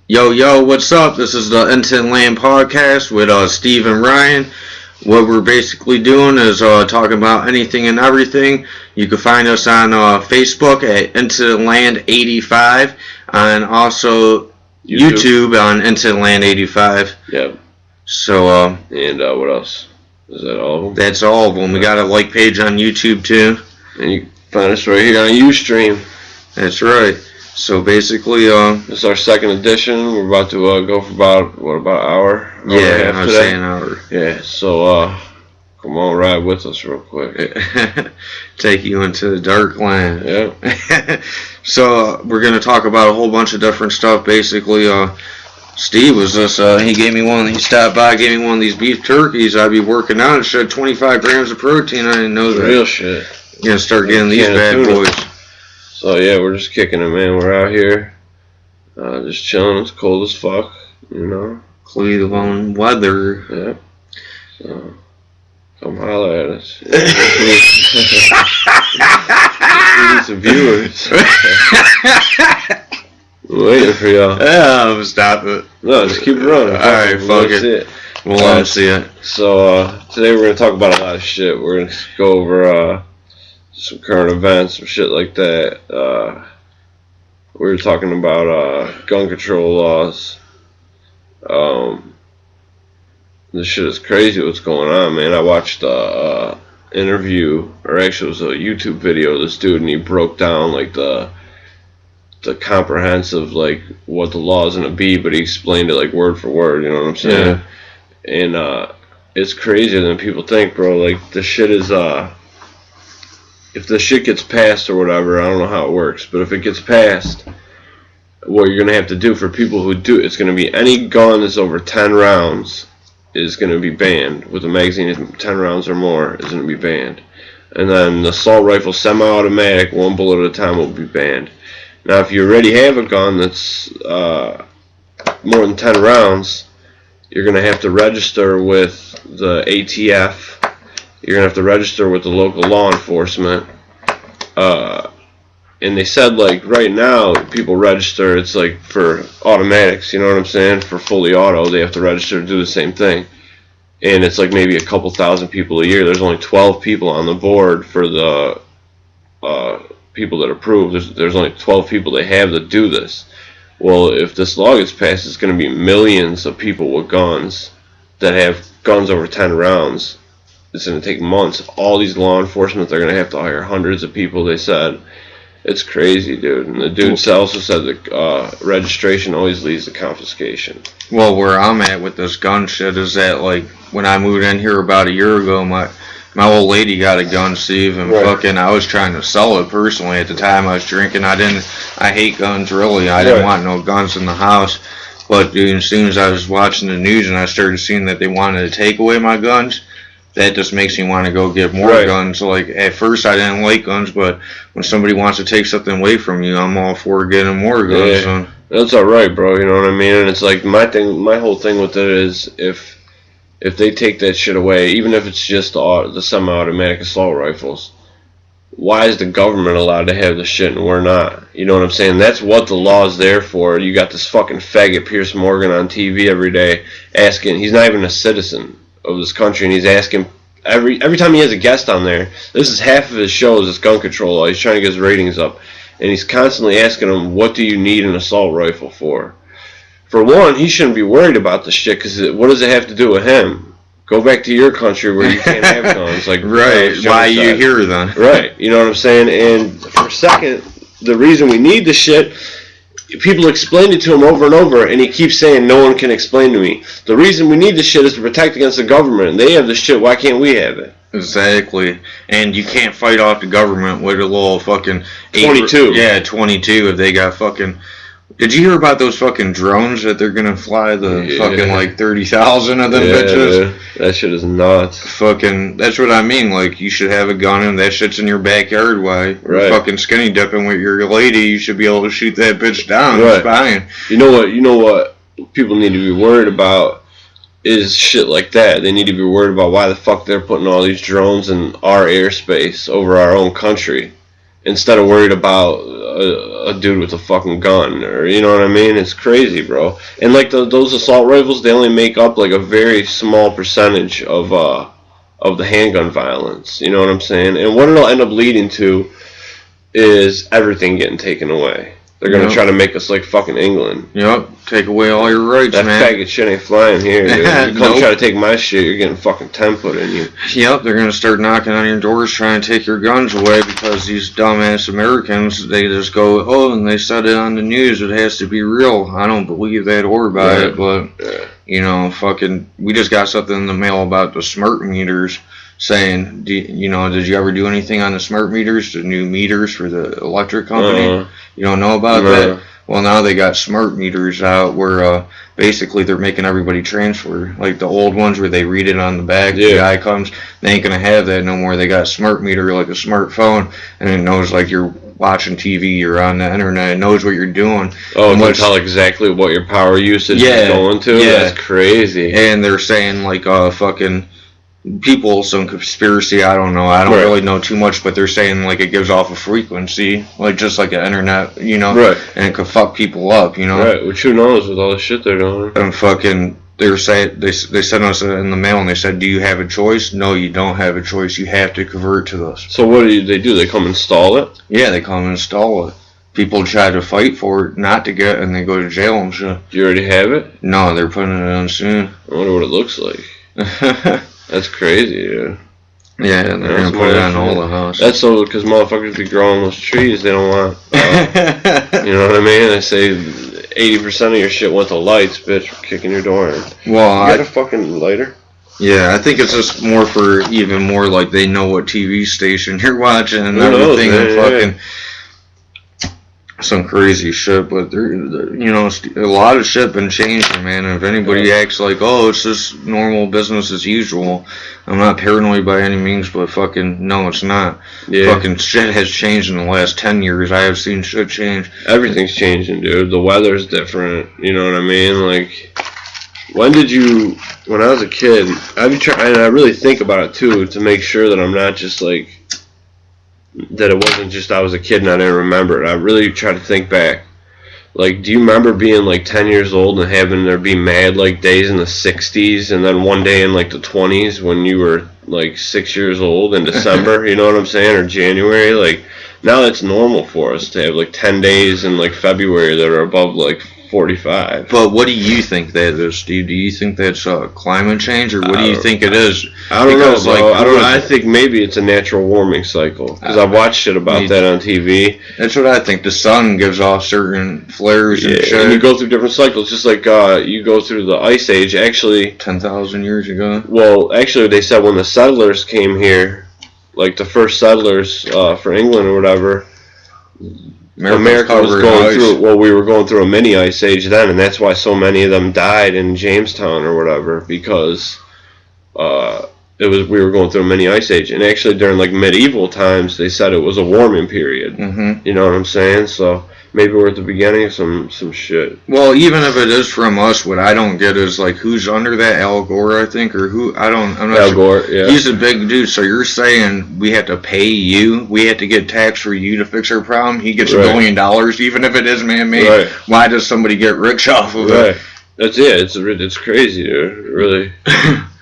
Yo, what's up? This is the IntoTheLand Podcast with Steve and Ryan. What we're basically doing is talking about anything and everything. You can find us on Facebook at IntoTheLand85 and also YouTube on IntoTheLand85. Yep. So, and what else? Is that all of them? That's all of them. We got a like page on YouTube too. And you can find us right here on Ustream. That's right. So basically, this is our second edition. We're about to go for about an hour? Yeah, I was saying an hour. Yeah, so come on, ride with us real quick. Take you into the dark land. Yeah. So we're gonna talk about a whole bunch of different stuff. Basically, Steve was just he gave me one. He stopped by, gave me one of these beef turkeys. I'd be working out. It showed 25 grams of protein. I didn't know that. Real shit. You're gonna start getting these bad boys. So yeah, we're just kicking it, man. We're out here, just chilling. It's cold as fuck, you know. Cleveland weather. Yeah. So come holler at us. We need some viewers. We're waiting for y'all. Yeah, stop it. No, just keep it running. Alright, fuck it. We'll let them see it. So today we're gonna talk about a lot of shit. We're gonna go over some current events, some shit like that. We were talking about gun control laws. This shit is crazy what's going on, man. I watched a interview, or actually it was a YouTube video of this dude, and he broke down like the comprehensive, like what the law is gonna be, but he explained it like word for word, you know what I'm saying? Yeah. And it's crazier than people think, bro. Like the shit is if the shit gets passed or whatever, I don't know how it works, but if it gets passed, what you're going to have to do for people who do, it's going to be any gun that's over 10 rounds is going to be banned. With a magazine of 10 rounds or more is going to be banned. And then the assault rifle semi-automatic, one bullet at a time, will be banned. Now if you already have a gun that's more than 10 rounds, you're going to have to register with the ATF. You're going to have to register with the local law enforcement. And they said, like, right now, people register, it's like for automatics, you know what I'm saying? For fully auto, they have to register to do the same thing. And it's like maybe a couple thousand people a year. There's only 12 people on the board for the people that approve. There's only 12 people they have that do this. Well, if this law gets passed, it's going to be millions of people with guns that have guns over 10 rounds. It's going to take months. All these law enforcement, they're going to have to hire hundreds of people, they said. It's crazy, dude. And the dude also said that registration always leads to confiscation. Well, where I'm at with this gun shit is that, like, when I moved in here about a year ago, my old lady got a gun, Steve, and fucking I was trying to sell it personally at the time I was drinking. I hate guns, really. I didn't want no guns in the house. But, dude, as soon as I was watching the news and I started seeing that they wanted to take away my guns, that just makes me want to go get more guns. Like, at first I didn't like guns, but when somebody wants to take something away from you, I'm all for getting more guns. Yeah, that's alright, bro, you know what I mean? And it's like, my whole thing with it is, if they take that shit away, even if it's just the semi-automatic assault rifles, why is the government allowed to have the shit and we're not? You know what I'm saying? That's what the law is there for. You got this fucking faggot Piers Morgan on TV every day asking, he's not even a citizen of this country, and he's asking every time he has a guest on there, this is half of his show is this gun control law. He's trying to get his ratings up, and he's constantly asking them, what do you need an assault rifle for? For one, he shouldn't be worried about the shit, because what does it have to do with him? Go back to your country where you can't have guns. Like, right, why are you here then? Right, you know what I'm saying? And for a second, the reason we need the shit, people explained it to him over and over, and he keeps saying, no one can explain to me. The reason we need this shit is to protect against the government, and they have this shit, why can't we have it? Exactly. And you can't fight off the government with a little fucking 22. Yeah, 22 if they got fucking... Did you hear about those fucking drones that they're gonna fly fucking like 30,000 of them bitches? Dude. That shit is nuts. Fucking, that's what I mean. Like, you should have a gun and that shit's in your backyard. Why? You're fucking skinny dipping with your lady. You should be able to shoot that bitch down. Right. It's fine. You know what people need to be worried about is shit like that. They need to be worried about why the fuck they're putting all these drones in our airspace over our own country. instead of worried about a dude with a fucking gun, or you know what I mean? It's crazy, bro. And like those assault rifles, they only make up like a very small percentage of the handgun violence. You know what I'm saying? And what it'll end up leading to is everything getting taken away. They're gonna try to make us like fucking England. Yep, take away all your rights, that man. That faggot shit ain't flying here, dude. You come try to take my shit, you're getting fucking 10 put in you. Yep, they're gonna start knocking on your doors trying to take your guns away because these dumbass Americans, they just go, oh, and they said it on the news, it has to be real. I don't believe that or buy it, but, you know, fucking, we just got something in the mail about the smart meters saying, did you ever do anything on the smart meters, the new meters for the electric company? You don't know about that? Well, now they got smart meters out where basically they're making everybody transfer. Like the old ones where they read it on the back, the guy comes, they ain't going to have that no more. They got a smart meter like a smartphone, and it knows like you're watching TV, you're on the internet, it knows what you're doing. Oh, it can tell exactly what your power usage is going to? Yeah. That's crazy. And they're saying like fucking people, some conspiracy, I don't know, I don't really know too much, but they're saying like it gives off a frequency, like just like the internet, you know, and it could fuck people up, you know. Right, which who knows with all the shit they're doing. And fucking, they sent us in the mail and they said, do you have a choice? No, you don't have a choice, you have to convert to this. So what do they do? They come install it? Yeah, they come install it. People try to fight for it not to get, and they go to jail and shit. Do you already have it? No, they're putting it on soon. I wonder what it looks like. That's crazy, dude. Yeah, and they're going to put it on all the houses. That's so because motherfuckers be growing those trees they don't want. You know what I mean? They say 80% of your shit went to lights, bitch, for kicking your door in. Well, you got a fucking lighter? Yeah, I think it's just more for even more like they know what TV station you're watching and everything. And some crazy shit, but they're, you know, a lot of shit been changing, man. And if anybody acts like, oh, it's just normal business as usual, I'm not paranoid by any means, but fucking no, it's not. Fucking shit has changed in the last 10 years. I have seen shit change. Everything's changing, dude. The weather's different. You know what I mean? Like, when I was a kid, and I really think about it too, to make sure that I'm not just like, that it wasn't just I was a kid and I didn't remember it. I really try to think back. Like, do you remember being like 10 years old and having there be mad like days in the 60s and then one day in like the 20s when you were like 6 years old in December, you know what I'm saying, or January? Like, now it's normal for us to have like 10 days in like February that are above like 45. But what do you think that is, Steve? Do you think that's climate change, or what do you think it is? I don't know, bro. Like, I don't know. I think maybe it's a natural warming cycle, because I've watched shit about that on TV. That's what I think. The sun gives off certain flares and shit. And you go through different cycles, just like you go through the Ice Age, actually. 10,000 years ago? Well, actually, they said when the settlers came here, like the first settlers for England or whatever, America was going through. Well, we were going through a mini ice age then, and that's why so many of them died in Jamestown or whatever, because we were going through a mini ice age. And actually, during like medieval times, they said it was a warming period. You know what I'm saying? So maybe we're at the beginning of some shit. Well, even if it is from us, what I don't get is like who's under that, Al Gore, I think, or who, I'm not Al sure. Gore, yeah. He's a big dude, so you're saying we have to pay you, we have to get tax for you to fix our problem? He gets $1 million, even if it is man-made. Why does somebody get rich off of it? That's it. It's crazy, dude. Really.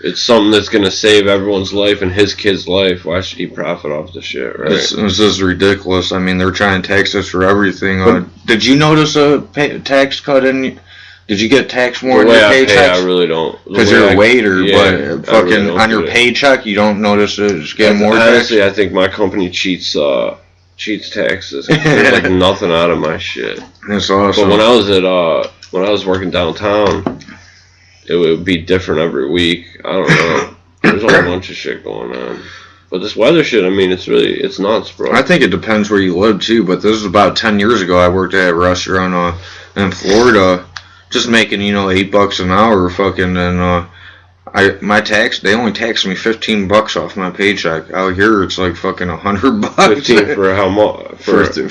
It's something that's going to save everyone's life and his kid's life. Why should he profit off the shit, right? This is ridiculous. I mean, they're trying to tax us for everything. Did you notice a tax cut in? Did you get taxed more in your paychecks? I really don't. Because you're a waiter, but fucking on your paycheck, you don't notice it's getting more tax? Honestly, I think my company cheats taxes. There's like nothing out of my shit. That's awesome. But when I was working downtown, it would be different every week. I don't know. There's a whole bunch of shit going on. But this weather shit, I mean, it's nuts, bro. I think it depends where you live, too. But this is about 10 years ago. I worked at a restaurant in Florida, just making, $8 an hour, fucking, and my tax, they only taxed me $15 off my paycheck. Out here, it's like fucking $100. 15 for how much?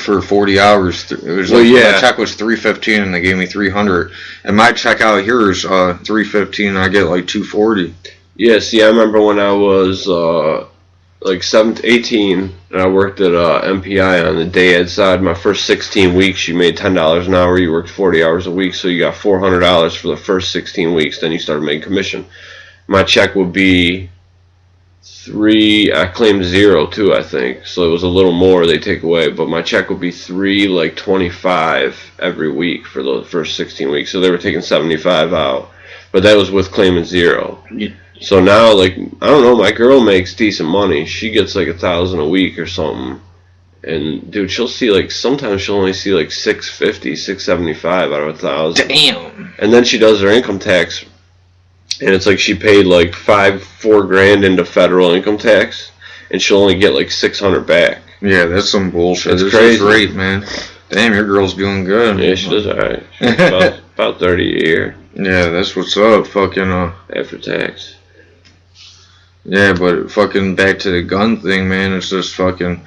For 40 hours. It was my check was $315 and they gave me $300. And my check out here is $315 and I get like $240. Yeah, see, I remember when I was like 18, and I worked at MPI on the day ed side. My first 16 weeks, you made $10 an hour. You worked 40 hours a week, so you got $400 for the first 16 weeks. Then you started making commission. My check would be I claimed 0 too, I think. So it was a little more they take away, but my check would be $3.25 every week for the first 16 weeks. So they were taking 75 out, but that was with claiming 0. So now, like, I don't know, my girl makes decent money. She gets like $1,000 a week or something. And dude, she'll see like, sometimes she'll only see like $650, $675 out of $1,000. Damn. And then she does her income tax, and it's like she paid like $4 grand into federal income tax, and she'll only get like $600 back. Yeah, that's some bullshit. It's this crazy. Is great, man. Damn, your girl's doing good. Yeah, she does alright. She's about 30 a year. Yeah, that's what's up. Fucking after tax. Yeah, but fucking back to the gun thing, man. It's just fucking,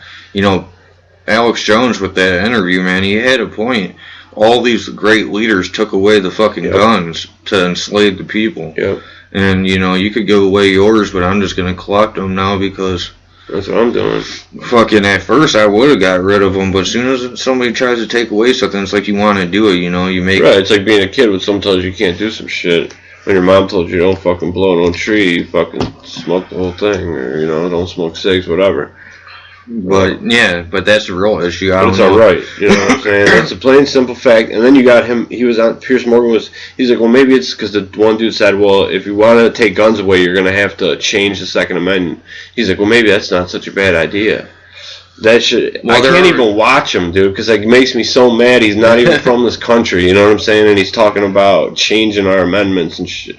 Alex Jones with that interview, man. He had a point. All these great leaders took away the fucking guns to enslave the people. Yep. And, you could give away yours, but I'm just going to collect them now because... That's what I'm doing. Fucking at first I would have got rid of them, but as soon as somebody tries to take away something, it's like you want to do it, you make... Right, it's like being a kid when someone tells you can't do some shit. When your mom told you don't fucking blow no tree, you fucking smoke the whole thing, or, don't smoke cigs, whatever. But, but that's the real issue. But it's alright, you know what I'm saying? That's a plain, simple fact. And then you got him, Piers Morgan he's like, well, maybe it's because the one dude said, well, if you want to take guns away, you're going to have to change the Second Amendment. He's like, well, maybe that's not such a bad idea. That shit, I can't even watch him, dude, because it makes me so mad. He's not even from this country, you know what I'm saying? And he's talking about changing our amendments and shit.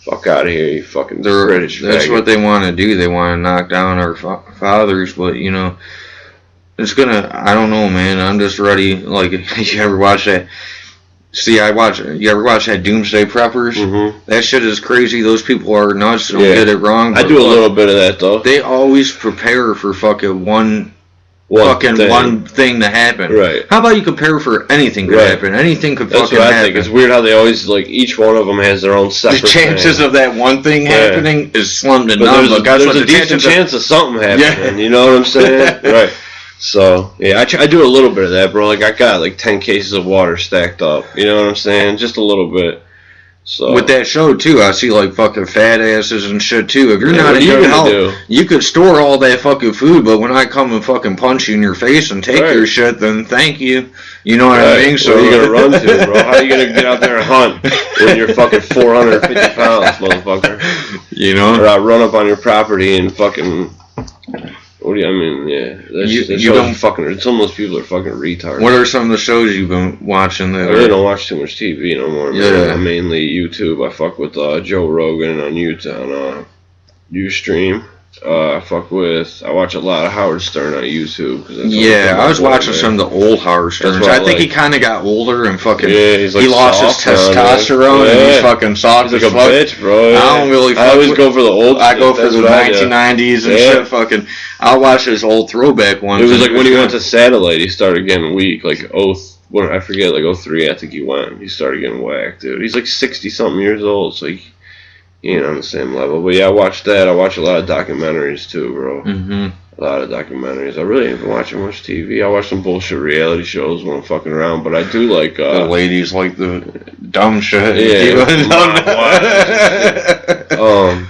Fuck out of here, you fucking British faggot. That's what they want to do. They want to knock down our fathers, but, it's gonna, I don't know, man. I'm just ready. Like, you ever watch that? You ever watch that Doomsday Preppers? Mm-hmm. That shit is crazy. Those people are nuts. Don't get it wrong. I do a little bit of that, though. They always prepare for fucking one thing to happen. Right. How about you prepare for anything could happen? Anything could That's fucking what I happen. think. It's weird how they always, like, each one of them has their own separate The chances of that one thing happening is slim to none. There's a decent chance of something happening. You know what I'm saying? Right. So, yeah, I do a little bit of that, bro. Like, I got, like, 10 cases of water stacked up. You know what I'm saying? Just a little bit. So with that show, too, I see, like, fucking fat asses and shit, too. If you're not eating healthy, you could store all that fucking food, but when I come and fucking punch you in your face and take your shit, then thank you. You know what I mean? So where are you going to run to, bro? How are you going to get out there and hunt when you're fucking 450 pounds, motherfucker? Or I run up on your property and fucking... What do you, I mean, some of those people are fucking retards. What are some of the shows you've been watching? I really don't watch too much TV no more, man. I mainly YouTube. I fuck with Joe Rogan on YouTube, on Ustream. I watch a lot of Howard Stern on YouTube. I was watching some of the old Howard Sterns. I think he kind of got older and fucking, he's like he lost his testosterone and he's fucking soft as fuck. He's like a bitch, bro. Yeah. I don't really fuck I always go for the old I go for the 1990s and shit, fucking. I'll watch his old throwback ones. It was like when he went to Satellite, he started getting weak, like, I forget, like 03, I think he went. He started getting whacked, dude. He's like 60-something years old, so he ain't on the same level. But yeah, I watch that. I watch a lot of documentaries too, bro. Mm-hmm. A lot of documentaries. I really ain't been watching much TV. I watch some bullshit reality shows when I'm fucking around, but I do like... the ladies like the dumb shit. Yeah.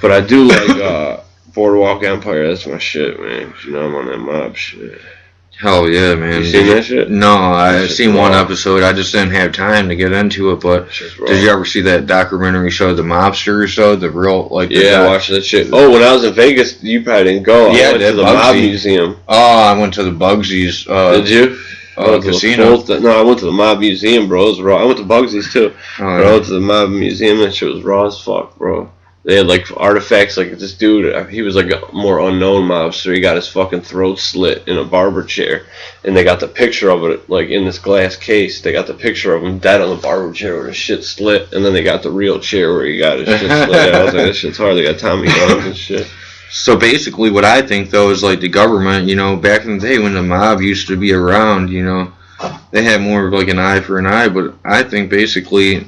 But I do like Boardwalk Empire. That's my shit, man. I'm on that mob shit. Hell yeah, man. You seen that shit? No, I've seen one episode. I just didn't have time to get into it, but did you ever see that documentary show, The Mobster Show? The real, like... I watched that shit. Oh, when I was in Vegas, you probably didn't go. I went to the Mob Museum. Oh, I went to the Bugsy's. Did you? Casino. I went to the Mob Museum, bro. It was raw. I went to Bugsy's, too. I went to the Mob Museum, that shit was raw as fuck, bro. They had, like, artifacts, like, this dude, he was, like, a more unknown mobster. He got his fucking throat slit in a barber chair. And they got the picture of it, like, in this glass case. They got the picture of him dead on the barber chair with his shit slit. And then they got the real chair where he got his shit slit. I was like, this shit's hard. They got Tommy guns and shit. So, basically, what I think, though, is, like, the government, back in the day when the mob used to be around, they had more of, like, an eye for an eye. But I think, basically...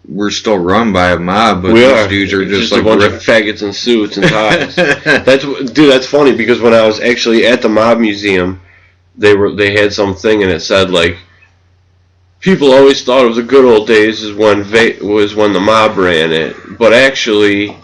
we're still run by a mob, but these dudes are just like a bunch of faggots in suits and ties. That's funny because when I was actually at the mob museum, they had something and it said like, people always thought it was the good old days when the mob ran it, but actually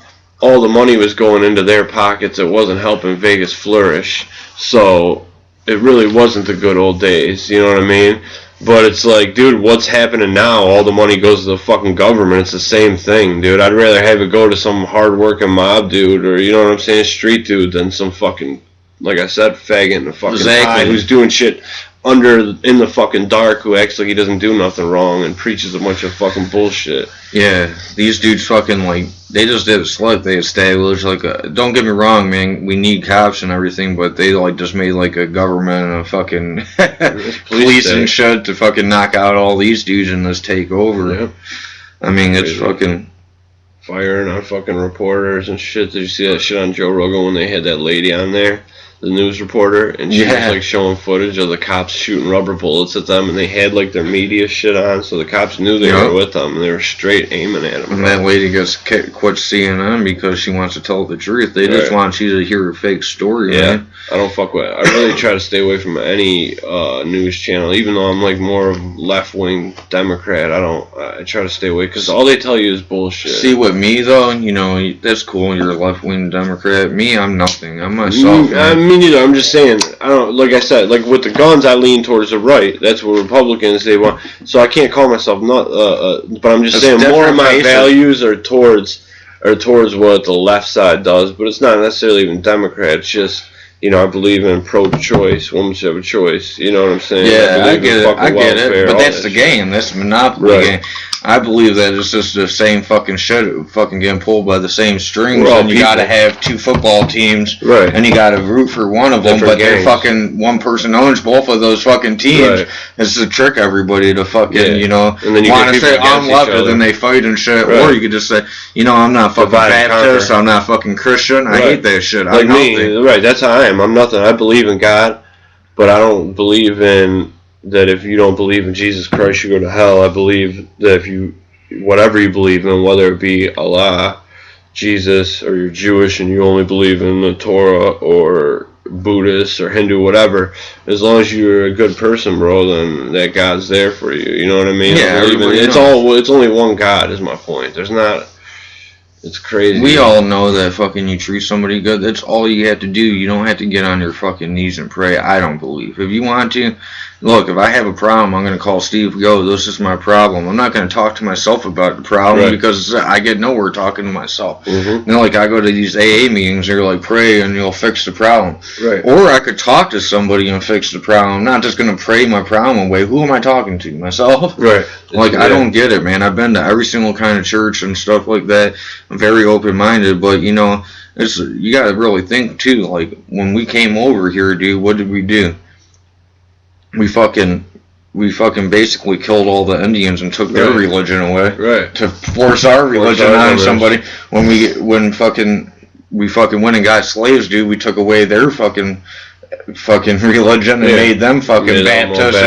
all the money was going into their pockets. It wasn't helping Vegas flourish, so it really wasn't the good old days. You know what I mean? But it's like, dude, what's happening now? All the money goes to the fucking government. It's the same thing, dude. I'd rather have it go to some hard-working mob dude or, you know what I'm saying, street dude than some fucking, like I said, faggot in a fucking tie who's doing shit in the fucking dark, who acts like he doesn't do nothing wrong and preaches a bunch of fucking bullshit. Yeah, these dudes fucking, like, they just did a slut. They established, like, don't get me wrong, man, we need cops and everything, but they, like, just made, like, a government and a fucking police and shit to fucking knock out all these dudes and just take over. Yep. I mean, it's fucking... firing on fucking reporters and shit. Did you see that shit on Joe Rogan when they had that lady on there? The news reporter, and she was like showing footage of the cops shooting rubber bullets at them, and they had like their media shit on, so the cops knew they were with them, and they were straight aiming at them. And that lady gets quit CNN because she wants to tell the truth. They just want you to hear a fake story. Yeah, man. I don't fuck with it. I really try to stay away from any news channel, even though I'm like more of left-wing Democrat. I try to stay away because all they tell you is bullshit. See, with me though, you know, that's cool. You're a left-wing Democrat. Me, I'm nothing. I'm myself. Me neither. I'm just saying. I don't. Like I said, like with the guns, I lean towards the right. That's what Republicans they want. So I can't call myself not. But I'm just saying more of my values are towards what the left side does. But it's not necessarily even Democrat. It's just, you know, I believe in pro-choice. Women should have a choice. You know what I'm saying? Yeah, I get it. I get it. But that's the game. That's the monopoly game. I believe that it's just the same fucking shit, fucking getting pulled by the same strings, and you gotta have two football teams, and you gotta root for one of them, but they're fucking, one person owns both of those fucking teams. It's to trick everybody to fucking, you know, want to say I'm left, and then they fight and shit, or you could just say, you know, I'm not fucking Baptist, I'm not fucking Christian, I hate that shit. Like me, that's how I am. I'm nothing. I believe in God, but I don't believe in that if you don't believe in Jesus Christ, you go to hell. I believe that if you, whatever you believe in, whether it be Allah, Jesus, or you're Jewish and you only believe in the Torah, or Buddhist or Hindu, whatever, as long as you're a good person, bro, then that God's there for you. You know what I mean? Yeah, it's only one God is my point. There's not. It's crazy. We all know that fucking you treat somebody good. That's all you have to do. You don't have to get on your fucking knees and pray. I don't believe. If you want to, look, if I have a problem, I'm going to call Steve, yo, this is my problem. I'm not going to talk to myself about the problem because I get nowhere talking to myself. You know, like I go to these AA meetings, they're like, pray and you'll fix the problem. Or I could talk to somebody and fix the problem. I'm not just going to pray my problem away. Who am I talking to? Myself? Like, I don't get it, man. I've been to every single kind of church and stuff like that. I'm very open-minded, but, you know, you got to really think, too. Like, when we came over here, dude, what did we do? We fucking basically killed all the Indians and took their religion away to force our religion on somebody. When we went and got slaves, dude, we took away their fucking religion and made them fucking Baptist.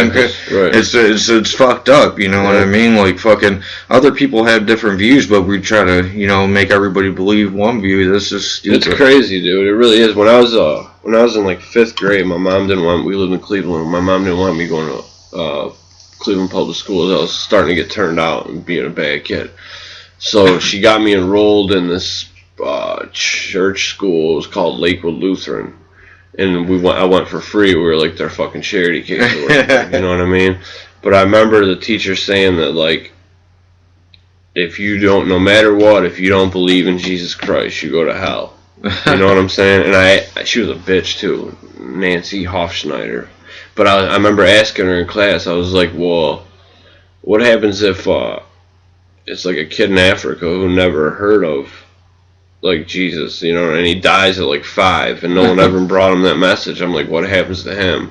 It's fucked up, you know what I mean? Like, fucking other people have different views, but we try to, you know, make everybody believe one view. This is stupid. It's crazy, dude. It really is. When I was in like 5th grade, my mom didn't want. We lived in Cleveland. My mom didn't want me going to Cleveland public schools. I was starting to get turned out and being a bad kid. So she got me enrolled in this church school. It was called Lakewood Lutheran. And I went for free. We were like their fucking charity case or whatever, you know what I mean? But I remember the teacher saying that, like, if you don't, no matter what, if you don't believe in Jesus Christ, you go to hell. You know what I'm saying? And she was a bitch too, Nancy Hofschneider. But I remember asking her in class, I was like, well, what happens if it's like a kid in Africa who never heard of, like, Jesus, you know, and he dies at like 5 and no one ever brought him that message. I'm like, what happens to him?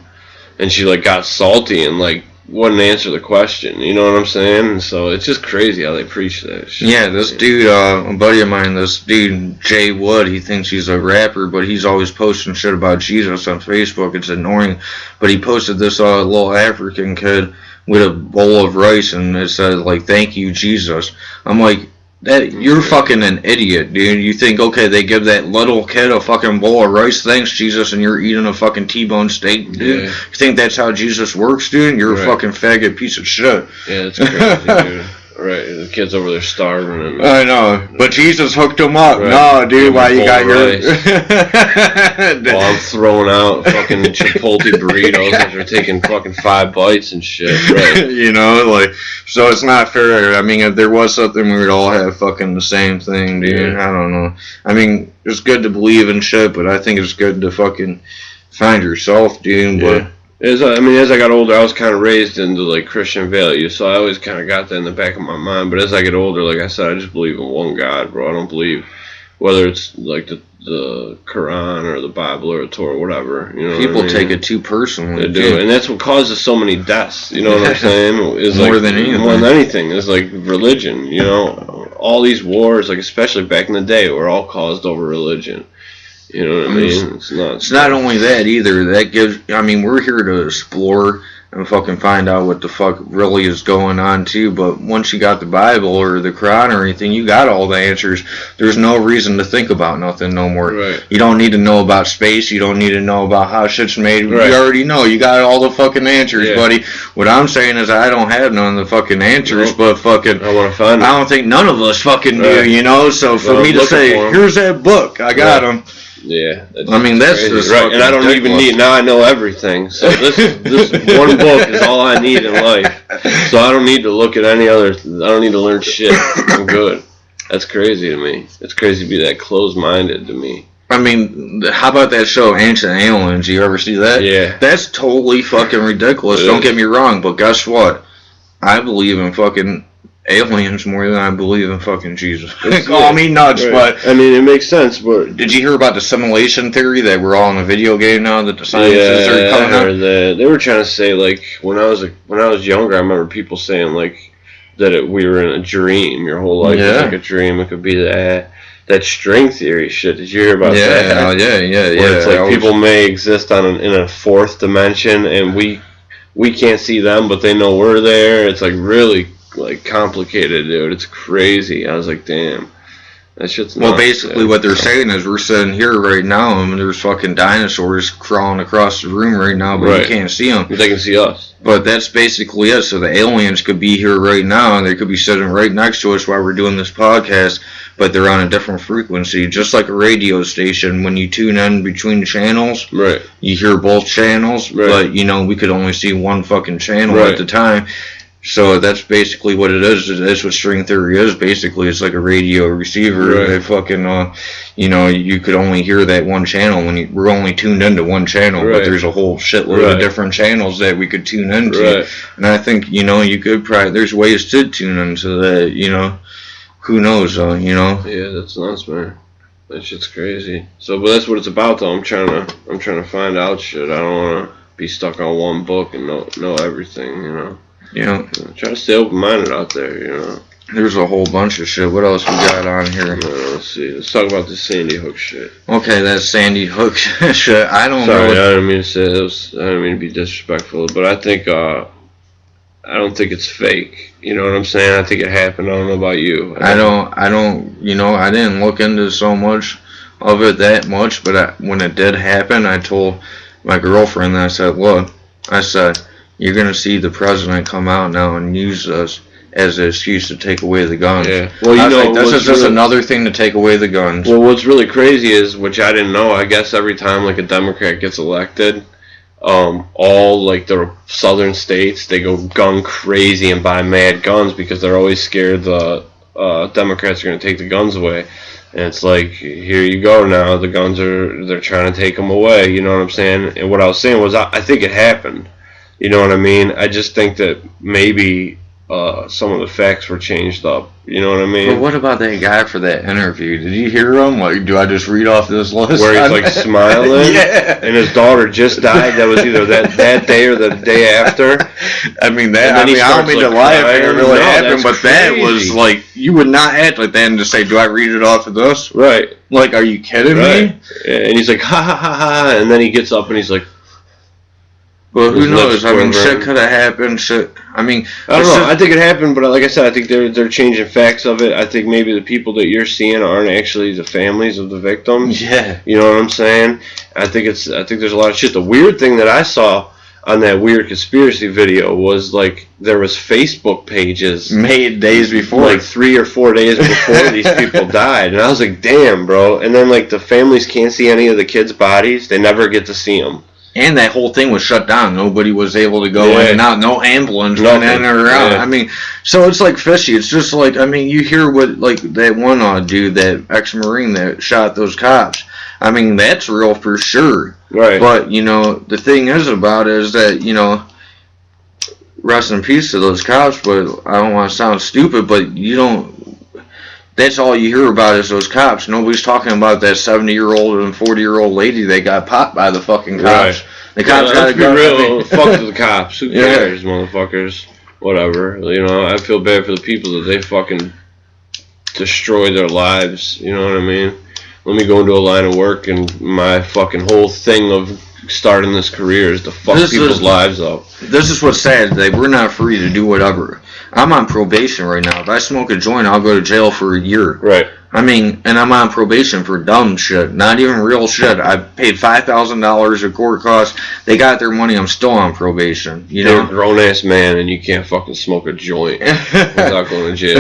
And she like got salty and like wouldn't answer the question, you know what I'm saying? And so it's just crazy how they preach that shit. Yeah, this dude, a buddy of mine, this dude Jay Wood, he thinks he's a rapper, but he's always posting shit about Jesus on Facebook. It's annoying, but he posted this little African kid with a bowl of rice, and it says like, "Thank you, Jesus." I'm like, that you're fucking an idiot, dude. You think, okay, they give that little kid a fucking bowl of rice, thanks Jesus, and you're eating a fucking T-bone steak, dude? Yeah. You think that's how Jesus works, dude? You're a fucking faggot piece of shit. Yeah, that's crazy, dude. Right, the kid's over there starving. And, I know, but Jesus hooked him up. Right. No, dude, why you got your... While I'm throwing out fucking Chipotle burritos as they're taking fucking 5 bites and shit, right? You know, like, so it's not fair. I mean, if there was something, we would all have fucking the same thing, dude. Yeah. I don't know. I mean, it's good to believe in shit, but I think it's good to fucking find yourself, dude, but... As I got older, I was kind of raised into, like, Christian values, so I always kind of got that in the back of my mind. But as I get older, like I said, I just believe in one God, bro. I don't believe whether it's, like, the Quran or the Bible or the Torah or whatever. You know, people take it too personally. They do, and that's what causes so many deaths. You know what I'm saying? Is more like, than anything. More than anything, is like religion. You know, all these wars, like especially back in the day, were all caused over religion. You know what I mean? It's not only that either. That gives. I mean, we're here to explore and fucking find out what the fuck really is going on too. But once you got the Bible or the Quran or anything, you got all the answers. There's no reason to think about nothing no more. Right. You don't need to know about space. You don't need to know about how shit's made. Right. You already know. You got all the fucking answers, buddy. What I'm saying is I don't have none of the fucking answers, but fucking I want to find them. I don't think none of us fucking do. You know. So for me to say, here's that book, I got them. Yeah, I mean that's just right, and I don't even need. Now I know everything. So this one book is all I need in life. So I don't need to look at any other. I don't need to learn shit. I'm good. That's crazy to me. It's crazy to be that closed-minded to me. I mean, how about that show Ancient Aliens? You ever see that? Yeah. That's totally fucking ridiculous. Don't get me wrong, but guess what? I believe in fucking aliens more than I believe in fucking Jesus. Call me nuts, but I mean it makes sense. But did you hear about the simulation theory that we're all in a video game now that the scientists are coming out? That. They were trying to say like when I was younger, I remember people saying like that we were in a dream. Your whole life is like a dream. It could be that string theory shit. Did you hear about that? Where it's like people may exist in a fourth dimension, and we can't see them, but they know we're there. It's like really like complicated, dude. It's crazy. I was like, damn, that shit's nuts. Well, basically what they're saying is we're sitting here right now and there's fucking dinosaurs crawling across the room right now, but you can't see them. But they can see us. But that's basically it. So the aliens could be here right now and they could be sitting right next to us while we're doing this podcast, but they're on a different frequency. Just like a radio station, when you tune in between channels, you hear both channels, but you know, we could only see one fucking channel at the time. So that's basically what it is. That's what string theory is. Basically, it's like a radio receiver. That fucking, you know, you could only hear that one channel when we're only tuned into one channel, but there's a whole shitload of different channels that we could tune into. And I think, you know, you could probably, there's ways to tune into that, you know. Who knows, you know? Yeah, that's nuts, man. That shit's crazy. So, but that's what it's about, though. I'm trying to find out shit. I don't want to be stuck on one book and know everything, you know. Yeah. Try to stay open-minded out there, you know. There's a whole bunch of shit. What else we got on here? Let's see. Let's talk about this Sandy Hook shit. Okay, that Sandy Hook shit. I don't know. Sorry, I didn't mean to say this. I didn't mean to be disrespectful, but I think I don't think it's fake. You know what I'm saying? I think it happened. I don't know about you. I don't. You know, I didn't look into so much of it that much, but when it did happen, I told my girlfriend, I said, look, you're going to see the president come out now and use us as an excuse to take away the guns. Yeah. Well, you know, this is just another thing to take away the guns. Well, what's really crazy is, which I didn't know, I guess every time like a Democrat gets elected, all like the southern states, they go gun crazy and buy mad guns because they're always scared the Democrats are going to take the guns away. And it's like, here you go now, the guns they're trying to take them away, you know what I'm saying? And what I was saying was, I think it happened. You know what I mean? I just think that maybe some of the facts were changed up. You know what I mean? But what about that guy for that interview? Did you hear him? Like, do I just read off this list? Where he's like smiling? Yeah. And his daughter just died. That was either that day or the day after. I mean, I don't mean to lie if it really happened, but that was like, you would not act like that and just say, do I read it off of this? Right. Like, are you kidding me? And he's like, ha ha ha ha. And then he gets up and he's like, well, who knows? I mean, shit could have happened. Shit. I mean, I don't know. I think it happened, but like I said, I think they're changing facts of it. I think maybe the people that you're seeing aren't actually the families of the victims. Yeah. You know what I'm saying? I think there's a lot of shit. The weird thing that I saw on that weird conspiracy video was like there was Facebook pages made days before, like 3 or 4 days before these people died, and I was like, damn, bro. And then like the families can't see any of the kids' bodies; they never get to see them. And that whole thing was shut down. Nobody was able to go in and out. No ambulance went in or out. Yeah. I mean, so it's like fishy. It's just like, I mean, you hear what, like, that one dude, that ex-Marine that shot those cops. I mean, that's real for sure. Right. But, you know, the thing is about it is that, you know, rest in peace to those cops, but I don't want to sound stupid, but you don't... That's all you hear about is those cops. Nobody's talking about that 70-year-old and 40-year-old lady that got popped by the fucking cops. Right. The cops gotta be real. I mean, fuck the cops. Who cares, motherfuckers? Whatever. You know, I feel bad for the people that they fucking destroy their lives. You know what I mean? Let me go into a line of work, and my fucking whole thing of starting this career is to fuck people's lives up. This is what's sad. That we're not free to do whatever. I'm on probation right now. If I smoke a joint, I'll go to jail for a year. Right. I mean, and I'm on probation for dumb shit, not even real shit. I paid $5,000 of court costs. They got their money. I'm still on probation. You know, you're a grown ass man, and you can't fucking smoke a joint without going to jail.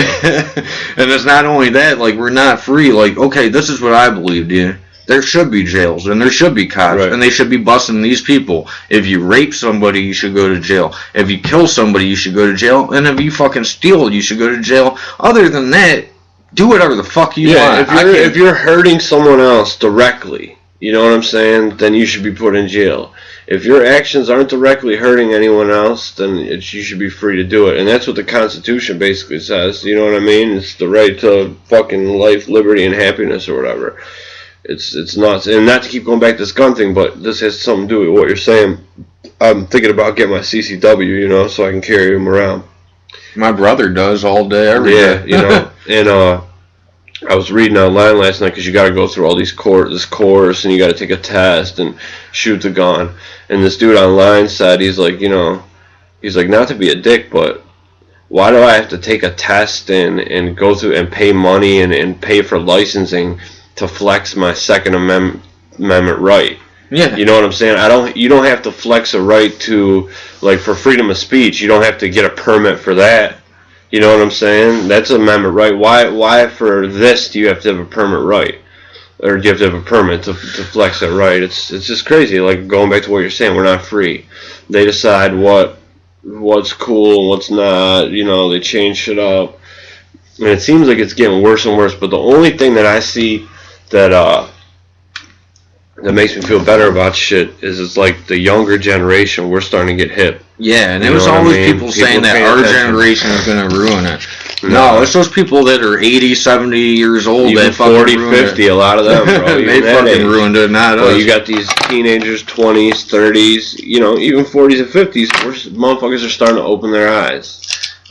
And it's not only that. Like, we're not free. Like, okay, this is what I believe, dude. There should be jails, and there should be cops, and they should be busting these people. If you rape somebody, you should go to jail. If you kill somebody, you should go to jail. And if you fucking steal, you should go to jail. Other than that, do whatever the fuck you want. If you're hurting someone else directly, you know what I'm saying, then you should be put in jail. If your actions aren't directly hurting anyone else, then you should be free to do it. And that's what the Constitution basically says. You know what I mean? It's the right to fucking life, liberty, and happiness or whatever. It's nuts. And not to keep going back to this gun thing, but this has something to do with what you're saying. I'm thinking about getting my CCW, you know, so I can carry them around. My brother does all day, every day. Yeah, you know. And I was reading online last night because you got to go through all this course, and you got to take a test and shoot the gun. And this dude online said, he's like, not to be a dick, but why do I have to take a test and go through and pay money and pay for licensing to flex my Second Amendment right? Yeah. You know what I'm saying? You don't have to flex a right to, like, for freedom of speech. You don't have to get a permit for that. You know what I'm saying? That's an amendment right. Why for this do you have to have a permit right? Or do you have to have a permit to flex that right? It's just crazy. Like, going back to what you're saying, we're not free. They decide what's cool and what's not. You know, they change shit up. And it seems like it's getting worse and worse. But the only thing that I see that makes me feel better about shit is it's like the younger generation, we're starting to get hip. Yeah, and it was always people saying that our generation is going to ruin it. No, it's those people that are 80, 70 years old even that 40, 50, a lot of them, bro. They fucking ruined it, not us. You got these teenagers, 20s, 30s, you know, even 40s and 50s, motherfuckers are starting to open their eyes.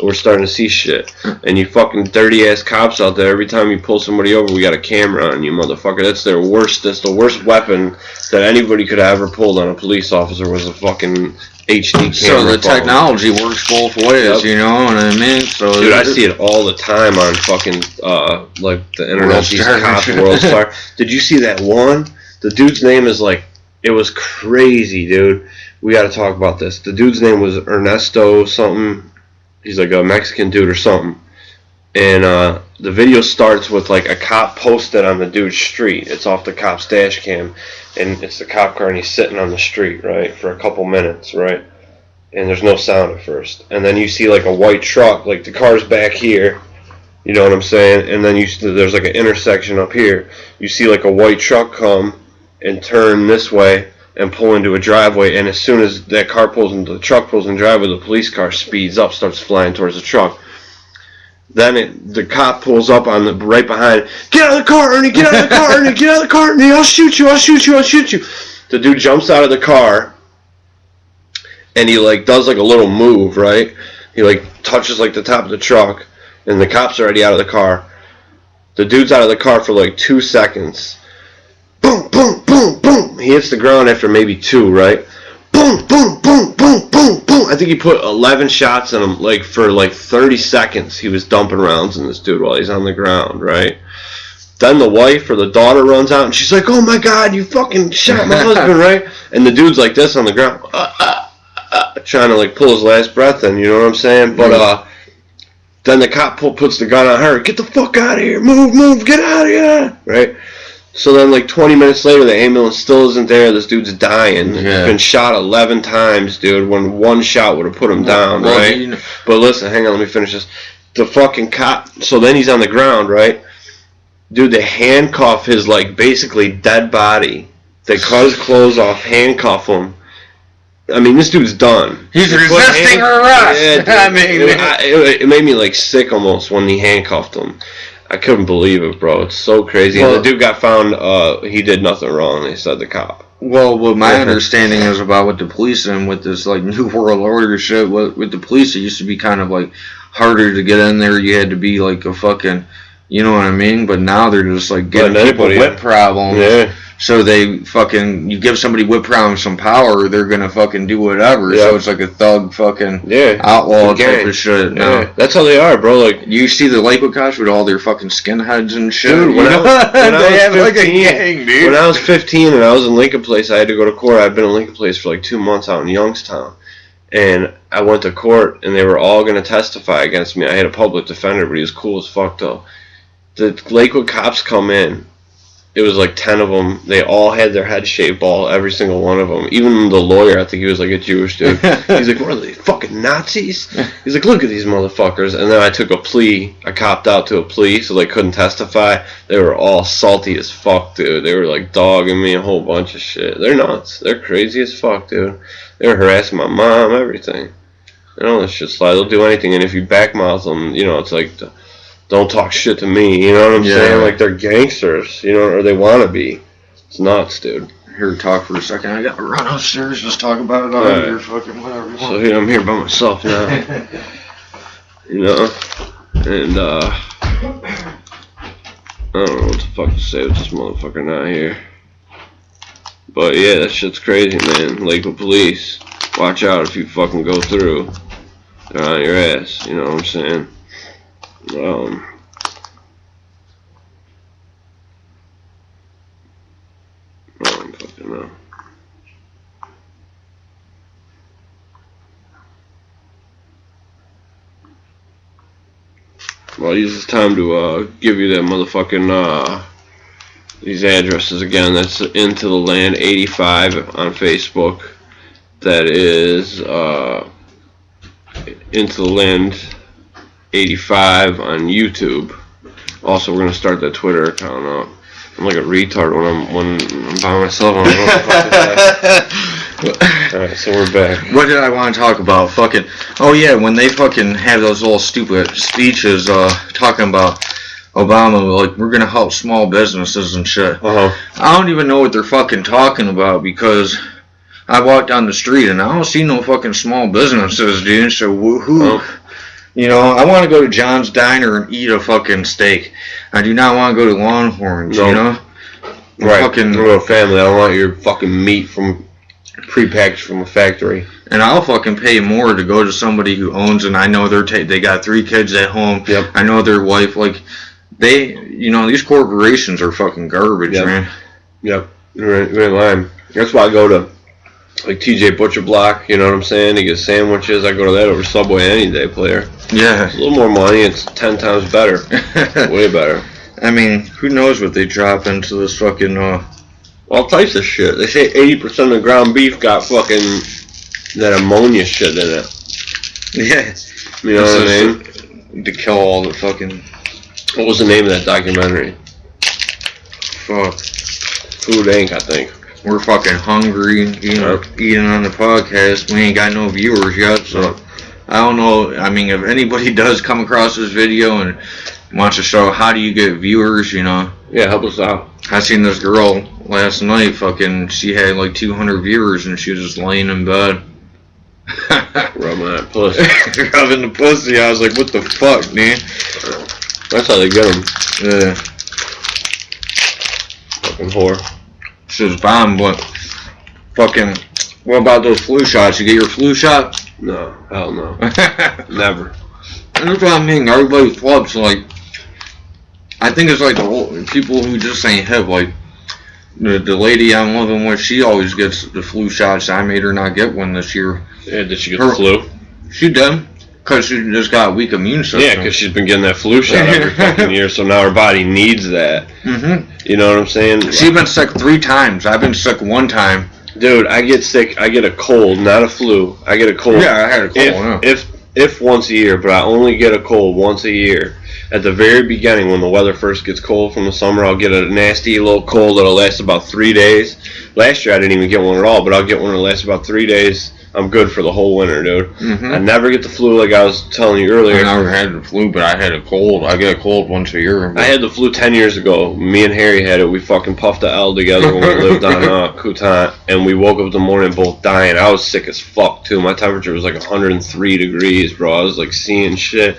We're starting to see shit. And you fucking dirty ass cops out there, every time you pull somebody over, we got a camera on you, motherfucker. That's the worst weapon that anybody could have ever pulled on a police officer was a fucking HD camera. So the technology works both ways, you know what I mean? So dude, I see it all the time on fucking like the internet, these cops, World Star. Did you see that one? The dude's name is like, it was crazy, dude. We got to talk about this. The dude's name was Ernesto something. He's like a Mexican dude or something. And the video starts with like a cop posted on the dude's street. It's off the cop's dash cam. And it's the cop car and he's sitting on the street, right, for a couple minutes, right? And there's no sound at first. And then you see like a white truck, like the car's back here. You know what I'm saying? And then there's like an intersection up here. You see like a white truck come and turn this way and pull into a driveway, and as soon as that car pulls into the truck, pulls in the driveway, the police car speeds up, starts flying towards the truck. Then the cop pulls up on the right behind. Get out of the car, Ernie! Get out of the car, Ernie! Get out of the car, Ernie! I'll shoot you! I'll shoot you! I'll shoot you! The dude jumps out of the car, and he like does like a little move, right? He like touches like the top of the truck, and the cop's already out of the car. The dude's out of the car for like 2 seconds. Boom, boom, boom, boom. He hits the ground after maybe 2, right? boom, boom, boom, boom, boom, boom. I think he put 11 shots in him, like, for, like, 30 seconds. He was dumping rounds in this dude while he's on the ground, right? Then the wife or the daughter runs out, and she's like, oh, my God, you fucking shot my husband, right? And the dude's like this on the ground, trying to, like, pull his last breath in, you know what I'm saying? But, then the cop puts the gun on her. Get the fuck out of here. Move, get out of here. Right? So then, like, 20 minutes later, the ambulance still isn't there. This dude's dying. He's been shot 11 times, dude, when one shot would have put him down, right? But listen, hang on, let me finish this. The fucking cop, so then he's on the ground, right? Dude, they handcuff his, like, basically dead body. They cut his clothes off, handcuff him. I mean, this dude's done. He's resisting arrest. Yeah, it made me, like, sick almost when he handcuffed him. I couldn't believe it, bro. It's so crazy. Well, and the dude got found, he did nothing wrong, they said, the cop. Well, what my understanding is about with the police and with this, like, New World Order shit, with the police, it used to be kind of, like, harder to get in there. You had to be, like, a fucking, you know what I mean? But now they're just, like, getting people whip problems. Yeah. So they fucking, you give somebody whip problems some power, they're gonna fucking do whatever. Yep. So it's like a thug fucking outlaw type of shit. Yeah. That's how they are, bro. Like, you see the Lakewood cops with all their fucking skinheads and shit. Dude, when I was 15 and I was in Lincoln Place, I had to go to court. I'd been in Lincoln Place for like 2 months out in Youngstown. And I went to court and they were all gonna testify against me. I had a public defender, but he was cool as fuck though. The Lakewood cops come in. It was like 10 of them. They all had their head shaved bald, every single one of them. Even the lawyer, I think he was like a Jewish dude. He's like, what are they, fucking Nazis? He's like, look at these motherfuckers. And then I took a plea. I copped out to a plea, so they couldn't testify. They were all salty as fuck, dude. They were like dogging me, a whole bunch of shit. They're nuts. They're crazy as fuck, dude. They were harassing my mom, everything. You know, this shit slide. They'll do anything. And if you backmouth them, you know, it's like, don't talk shit to me, you know what I'm saying? Like, they're gangsters, you know, or they want to be. It's nuts, dude. Here, talk for a second. I got to run upstairs, just talk about it on here, fucking whatever you want. So here, I'm here by myself now. You know? And, I don't know what the fuck to say with this motherfucker not here. But, yeah, that shit's crazy, man. Lakewood Police, watch out if you fucking go through. They're on your ass, you know what I'm saying? I don't fucking know. Well, I'll use this time to give you that motherfucking these addresses again. That's IntoTheLand 85 on Facebook. That is IntoTheLand 85 on YouTube. Also, we're gonna start that Twitter account up. I'm like a retard when I'm by myself. Alright, so we're back. What did I want to talk about? Fucking, oh yeah, when they fucking have those little stupid speeches talking about Obama, like, we're gonna help small businesses and shit. I don't even know what they're fucking talking about, because I walk down the street and I don't see no fucking small businesses, dude. So who? You know, I want to go to John's Diner and eat a fucking steak. I do not want to go to Longhorns, you know? Right. Fucking, we're a family. I don't want your fucking meat from prepackaged from a factory. And I'll fucking pay more to go to somebody who owns, and I know they got 3 kids at home. Yep. I know their wife, like, you know, these corporations are fucking garbage, man. Yep. You're in line. That's why I go to, like, TJ Butcher Block, you know what I'm saying? To get sandwiches, I go to that over Subway any day, player. Yeah. It's a little more money, it's 10 times better. Way better. I mean, who knows what they drop into this fucking, all types of shit. They say 80% of ground beef got fucking that ammonia shit in it. Yeah. You know what I mean? To kill all the fucking... What was the name of that documentary? Fuck. Food Inc., I think. We're fucking hungry, eating on the podcast. We ain't got no viewers yet, so I don't know. I mean, if anybody does come across this video and wants to show how do you get viewers, you know. Yeah, help us out. I seen this girl last night, fucking, she had like 200 viewers and she was just laying in bed. Rubbing that pussy. Rubbing the pussy. I was like, what the fuck, man? That's how they get them. Yeah. Fucking whore. She was bomb, but fucking, What about those flu shots? You get your flu shot? No, hell no. Never. And that's what I mean. Everybody flubs, like, I think it's like the whole people who just ain't hip. Like, the lady I'm living with, she always gets the flu shots. I made her not get one this year. Yeah, did she get the flu? She did. Because she just got a weak immune system. Yeah, because she's been getting that flu shot every fucking year, so now her body needs that. Mm-hmm. You know what I'm saying? She's been sick 3 times. I've been sick 1 time. Dude, I get sick. I get a cold, not a flu. I get a cold. Yeah, I had a cold. If once a year, but I only get a cold once a year. At the very beginning, when the weather first gets cold from the summer, I'll get a nasty little cold that'll last about 3 days. Last year, I didn't even get one at all, but I'll get one that lasts about 3 days. I'm good for the whole winter, dude. Mm-hmm. I never get the flu like I was telling you earlier. I never had the flu, but I had a cold. I get a cold once a year. I had the flu 10 years ago. Me and Harry had it. We fucking puffed the L together when we lived on Kutan, and we woke up in the morning both dying. I was sick as fuck, too. My temperature was like 103 degrees, bro. I was like seeing shit.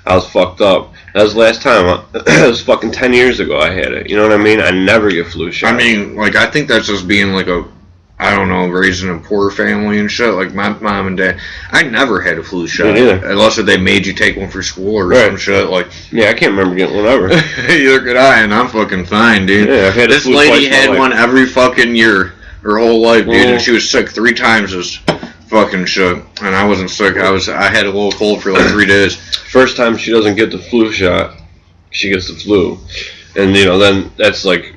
I was fucked up. That was the last time. It was fucking 10 years ago I had it. You know what I mean? I never get flu shot. I mean, like, I think that's just being like I don't know, raised in a poor family and shit. Like my mom and dad, I never had a flu shot. Unless they made you take one for school or some shit. Like, yeah, I can't remember getting one ever. Either could I, and I'm fucking fine, dude. Yeah, I've had this lady had one every fucking year, her whole life, dude, and she was sick 3 times this fucking shit. And I wasn't sick. I had a little cold for like 3 days. First time she doesn't get the flu shot, she gets the flu, and then that's like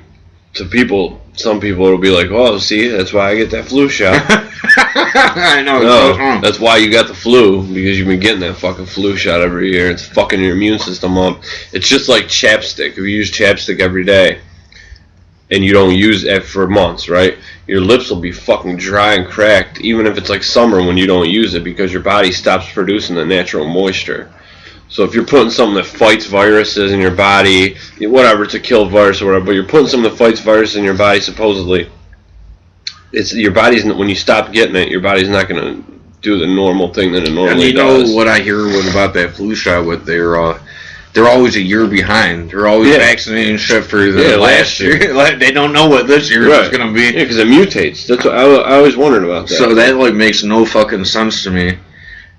to people. Some people will be like, "Oh, see, that's why I get that flu shot." I know. No, that's why you got the flu, because you've been getting that fucking flu shot every year. It's fucking your immune system up. It's just like chapstick. If you use chapstick every day and you don't use it for months, right? Your lips will be fucking dry and cracked, even if it's like summer when you don't use it, because your body stops producing the natural moisture. So if you're putting something that fights viruses in your body, whatever, to kill virus or whatever, but you're putting something that fights viruses in your body, supposedly, it's your body's, when you stop getting it, your body's not going to do the normal thing that it normally does. And you know what I hear about that flu shot with they're always a year behind. They're always vaccinating shit for the last year. Like, they don't know what this year is going to be. Yeah, because it mutates. That's what I always wondered about that. So that like makes no fucking sense to me.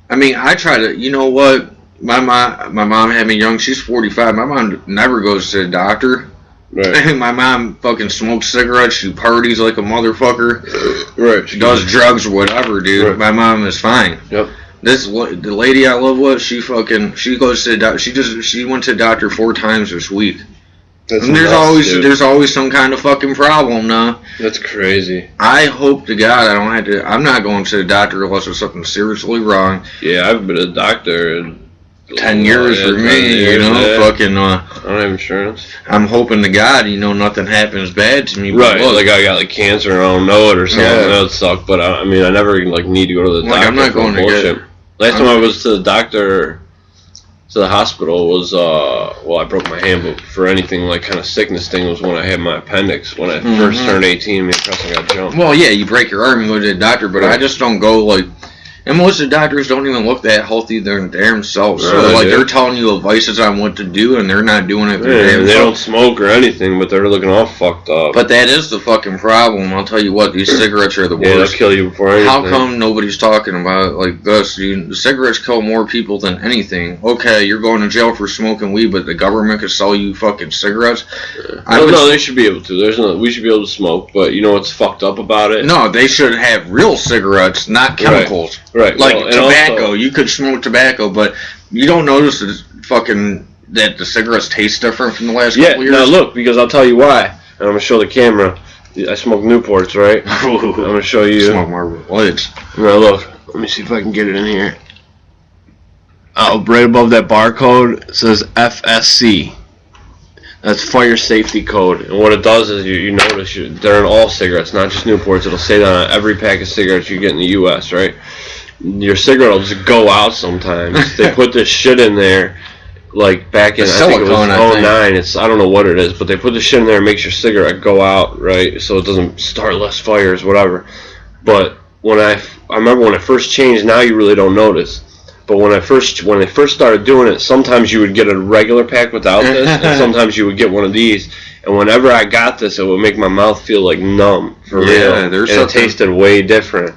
I mean, I try to, you know what? My mom had me young. She's 45. My mom never goes to the doctor. Right. My mom fucking smokes cigarettes. She parties like a motherfucker. Right. She does drugs or whatever, dude. Right. My mom is fine. Yep. The lady I live with, she goes to the doctor. She went to the doctor 4 times this week. And there's always some kind of fucking problem now. That's crazy. I hope to God I don't have to. I'm not going to the doctor unless there's something seriously wrong. Yeah, I've been to the doctor in 10 years for me, you know, fucking, I don't have insurance. I'm hoping to God, you know, nothing happens bad to me. Right, look, like I got, like, cancer and I don't know it or something. Yeah. That would suck, but I mean, I never, like, need to go to the doctor. I'm not going to get... Last time I was to the doctor, to the hospital, was, I broke my hand, but for anything, like, kind of sickness thing was when I had my appendix. When I first turned 18, me and Preston got jumped. Well, yeah, you break your arm and go to the doctor, but I just don't go, like... And most of the doctors don't even look that healthy themselves. So, like, they're telling you advices on what to do, and they're not doing it. They don't smoke or anything, but they're looking all fucked up. But that is the fucking problem. I'll tell you what, these cigarettes are the worst. Yeah, they'll kill you before anything. How come nobody's talking about it like this? The cigarettes kill more people than anything. Okay, you're going to jail for smoking weed, but the government could sell you fucking cigarettes? No, they should be able to. We should be able to smoke, but you know what's fucked up about it? No, they should have real cigarettes, not chemicals. Right. Like tobacco, also, you could smoke tobacco, but you don't notice that the cigarettes taste different from the last couple years? Yeah, now look, because I'll tell you why. And I'm going to show the camera. I smoke Newports, right? I'm going to show you. Smoke Marlboro Lights. Now look, let me see if I can get it in here. Right above that barcode, it says FSC. That's fire safety code. And what it does is you notice they're in all cigarettes, not just Newports. It'll say that on every pack of cigarettes you get in the U.S., right? Your cigarette will just go out sometimes. They put this shit in there, like back in, I think it was 09. I don't know what it is, but they put the shit in there and makes your cigarette go out, right? So it doesn't start less fires, whatever. But I remember when I first changed, now you really don't notice. But when they first started doing it, sometimes you would get a regular pack without this, and sometimes you would get one of these. And whenever I got this, it would make my mouth feel like numb, for real. And it tasted way different.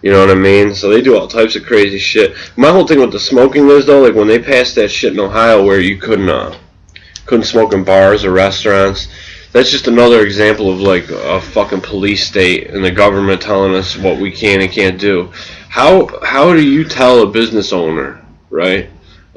You know what I mean? So they do all types of crazy shit. My whole thing with the smoking is, though, like when they passed that shit in Ohio where you couldn't smoke in bars or restaurants, that's just another example of like a fucking police state and the government telling us what we can and can't do. How do you tell a business owner, right?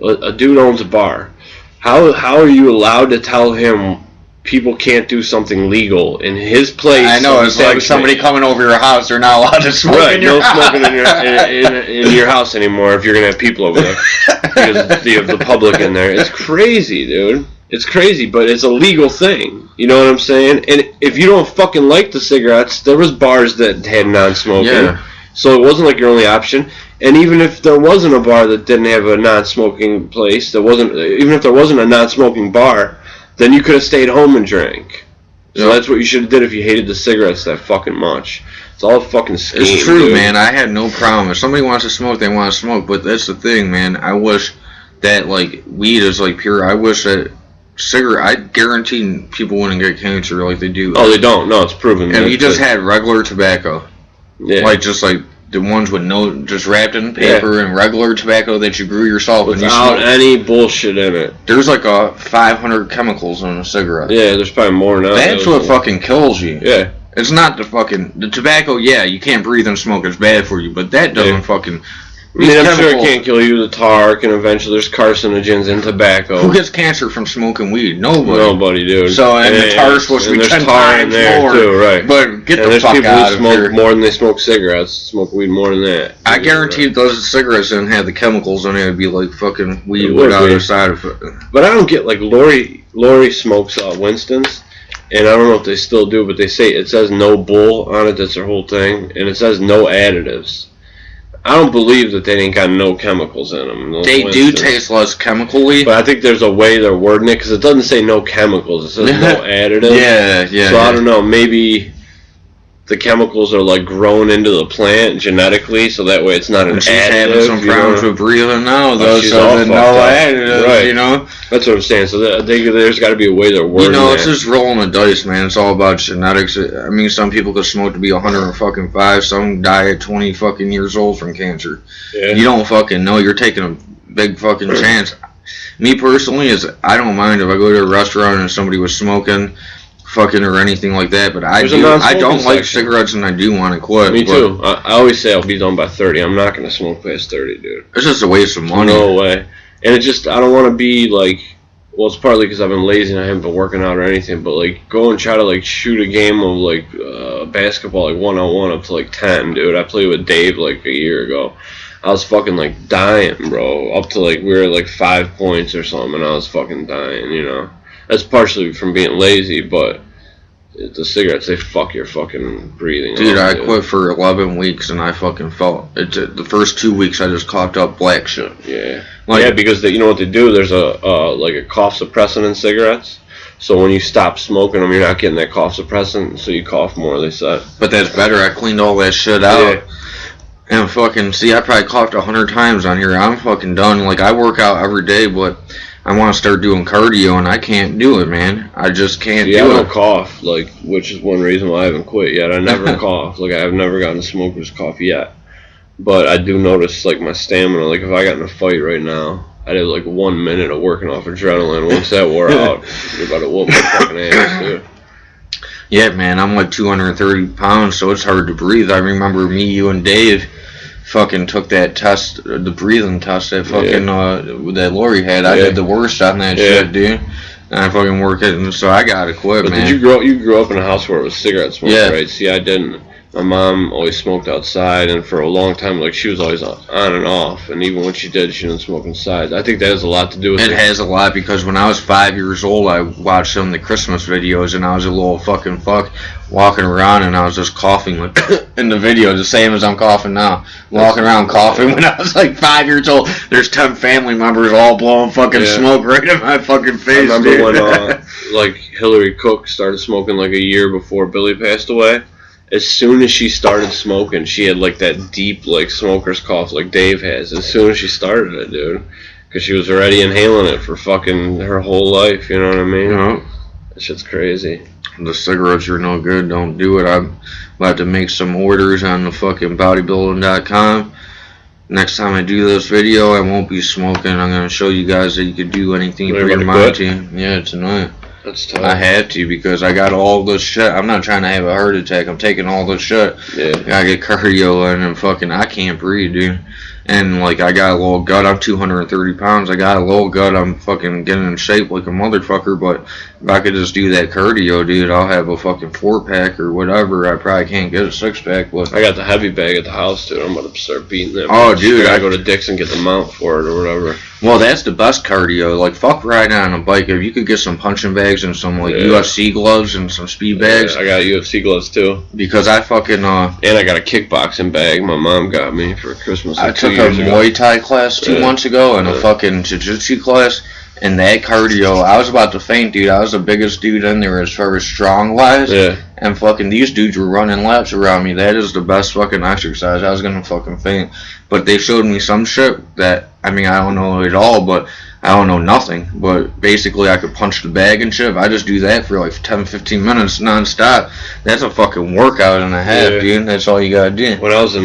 A dude owns a bar. How are you allowed to tell him people can't do something legal in his place? I know, it's like somebody coming over your house, they're not allowed to smoke in your house. No smoking in your house anymore if you're going to have people over there. Because you have the public in there. It's crazy, dude. It's crazy, but it's a legal thing. You know what I'm saying? And if you don't fucking like the cigarettes, there was bars that had non-smoking. Yeah. So it wasn't like your only option. And even if there wasn't a bar that didn't have a non-smoking place, even if there wasn't a non-smoking bar, then you could have stayed home and drank. So that's what you should have did if you hated the cigarettes that fucking much. It's all fucking scheme. It's true, dude. Man. I had no problem. If somebody wants to smoke, they want to smoke. But that's the thing, man. I wish that, like, weed is, like, pure. I wish that I guarantee people wouldn't get cancer like they do. Oh, they don't. No, it's proven. If you just had regular tobacco. Yeah. Like, just like the ones with just wrapped in paper and regular tobacco that you grew yourself. Without and you any bullshit in it. There's like 500 chemicals in a cigarette. Yeah, there's probably more now. That's what fucking kills you. Yeah. It's not the tobacco, you can't breathe and smoke, it's bad for you, but that doesn't fucking... I mean, I'm sure it can't kill you. The tar can eventually. There's carcinogens in tobacco. Who gets cancer from smoking weed? Nobody, dude. So and the tar is supposed to be 10 times more. Too, right? But get the fuck out of here. There's people who smoke more than they smoke cigarettes. Smoke weed more than that. I guarantee those cigarettes didn't have the chemicals in it. It'd be like fucking weed without a side effect. But I don't get like Lori smokes Winston's. And I don't know if they still do, but they say it says no bull on it. That's their whole thing, and it says no additives. I don't believe that they ain't got no chemicals in them. They do taste less chemically. But I think there's a way they're wording it, because it doesn't say no chemicals. It says no additives. Yeah. So I don't know, maybe the chemicals are like grown into the plant genetically, so that way it's not an additive. She's having some problems with breathing now, though, so no additives, right. You know? That's what I'm saying. So there's got to be a way they're wording it's just rolling the dice, man. It's all about genetics. I mean, some people could smoke to be 105. Some die at 20 fucking years old from cancer. Yeah. You don't fucking know. You're taking a big fucking chance. Me personally, I don't mind if I go to a restaurant and somebody was smoking fucking or anything like that, but I don't like cigarettes and I do want to quit. Me too. I always say I'll be done by 30. I'm not going to smoke past 30, dude. It's just a waste of money. No way. And I don't want to be like, well, it's partly because I've been lazy and I haven't been working out or anything, but like go and try to like shoot a game of like basketball like 1-on-1 up to like 10, dude. I played with Dave like a year ago. I was fucking like dying, bro. Up to like we were at like 5 points or something, and I was fucking dying, you know. That's partially from being lazy, but the cigarettes, they fuck your fucking breathing. Dude, I quit for 11 weeks and I fucking felt it. The first 2 weeks I just coughed up black shit. Yeah. Because you know what they do? There's a cough suppressant in cigarettes. So when you stop smoking them, you're not getting that cough suppressant, so you cough more, they said. But that's better. I cleaned all that shit out. Yeah. And fucking, I probably coughed 100 times on here. I'm fucking done. Like, I work out every day, but I want to start doing cardio, and I can't do it, man. I just can't do it. I don't cough, like, which is one reason why I haven't quit yet. I never cough. Like, I've never gotten a smoker's cough yet. But I do notice, like, my stamina. Like, if I got in a fight right now, I'd have, like, 1 minute of working off adrenaline. Once that wore out, you're about to whoop my fucking ass, dude. Yeah, man, I'm, like, 230 pounds, so it's hard to breathe. I remember me, you, and Dave fucking took that test, the breathing test that fucking that Lori had. I did the worst on that shit, dude. And I fucking work it, and so I gotta quit, man. Did you grow up in a house where it was cigarette smoke, right? See, I didn't. My mom always smoked outside, and for a long time, like, she was always on and off, and even when she did, she didn't smoke inside. I think that has a lot to do with it. It has a lot, because when I was 5 years old, I watched some of the Christmas videos, and I was a little fucking fuck walking around, and I was just coughing like in the video, the same as I'm coughing now. Walking around coughing when I was like 5 years old. There's 10 family members all blowing fucking smoke right in my fucking face. I remember when like Hillary Cook started smoking like a year before Billy passed away. As soon as she started smoking, she had like that deep like smoker's cough like Dave has. As soon as she started it, dude, because she was already inhaling it for fucking her whole life. You know what I mean? Yeah. That shit's crazy. The cigarettes are no good. Don't do it. I'm about to make some orders on the fucking bodybuilding.com. Next time I do this video, I won't be smoking. I'm going to show you guys that you could do anything for your mind team. Yeah, tonight. That's tough. I had to because I got all this shit. I'm not trying to have a heart attack. I'm taking all this shit. Yeah. I gotta get cardio in and fucking, I can't breathe, dude. And like, I got a little gut. I'm 230 pounds. I got a little gut. I'm fucking getting in shape like a motherfucker. But if I could just do that cardio, dude, I'll have a fucking 4-pack or whatever. I probably can't get a 6-pack. But I got the heavy bag at the house, dude. I'm about to start beating that. Oh, dude. I gotta go to Dick's and get the mount for it or whatever. Well, that's the best cardio. Like, fuck riding on a bike. If you could get some punching bags and some, like, UFC gloves and some speed bags. Yeah, I got UFC gloves, too. Because I fucking, And I got a kickboxing bag my mom got me for Christmas. I took a Muay Thai class 2 months ago and a fucking jiu-jitsu class. And that cardio, I was about to faint, dude. I was the biggest dude in there as far as strong-wise. Yeah. And fucking these dudes were running laps around me. That is the best fucking exercise. I was gonna fucking faint. But they showed me some shit that, I mean, I don't know at all, but I don't know nothing. But basically, I could punch the bag and shit. If I just do that for like 10, 15 minutes non-stop, that's a fucking workout and a half, dude. That's all you gotta do. When I was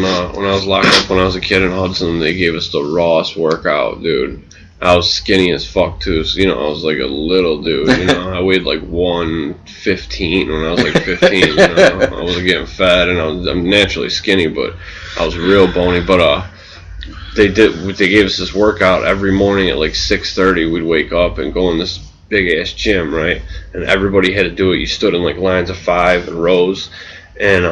locked up when I was a kid in Hudson, they gave us the rawest workout, dude. I was skinny as fuck too, so, you know, I was like a little dude, you know, I weighed like 115 when I was like 15, you know, I wasn't getting fat, and I'm naturally skinny, but I was real bony, but, they gave us this workout every morning at like 6:30, we'd wake up and go in this big ass gym, right, and everybody had to do it. You stood in like lines of 5 in rows, and,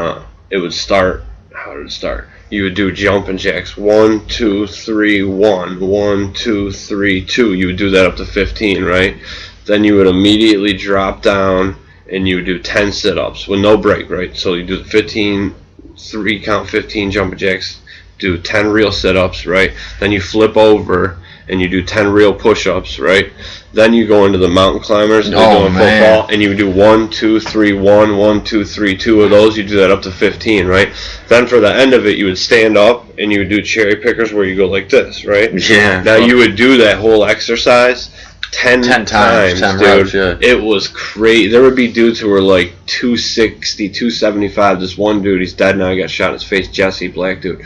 it would start, how did it start? You would do jumping jacks, 1, 2, 3, 1, 1, 2, 3, 2. You would do that up to 15, right? Then you would immediately drop down and you would do 10 sit-ups with no break, right? So you do 15, 3 count 15 jumping jacks, do 10 real sit-ups, right? Then you flip over and you do 10 real push-ups, right? Then you go into the mountain climbers and football, and you do 1, 2, 3, 1, 1, 2, 3, 2 of those. You do that up to 15, right? Then for the end of it, you would stand up and you would do cherry pickers where you go like this, right? Yeah. Now you would do that whole exercise 10 times, 10 dude. Reps, yeah. It was crazy. There would be dudes who were like 260, 275. This one dude, he's dead now. He got shot in his face. Jesse, black dude.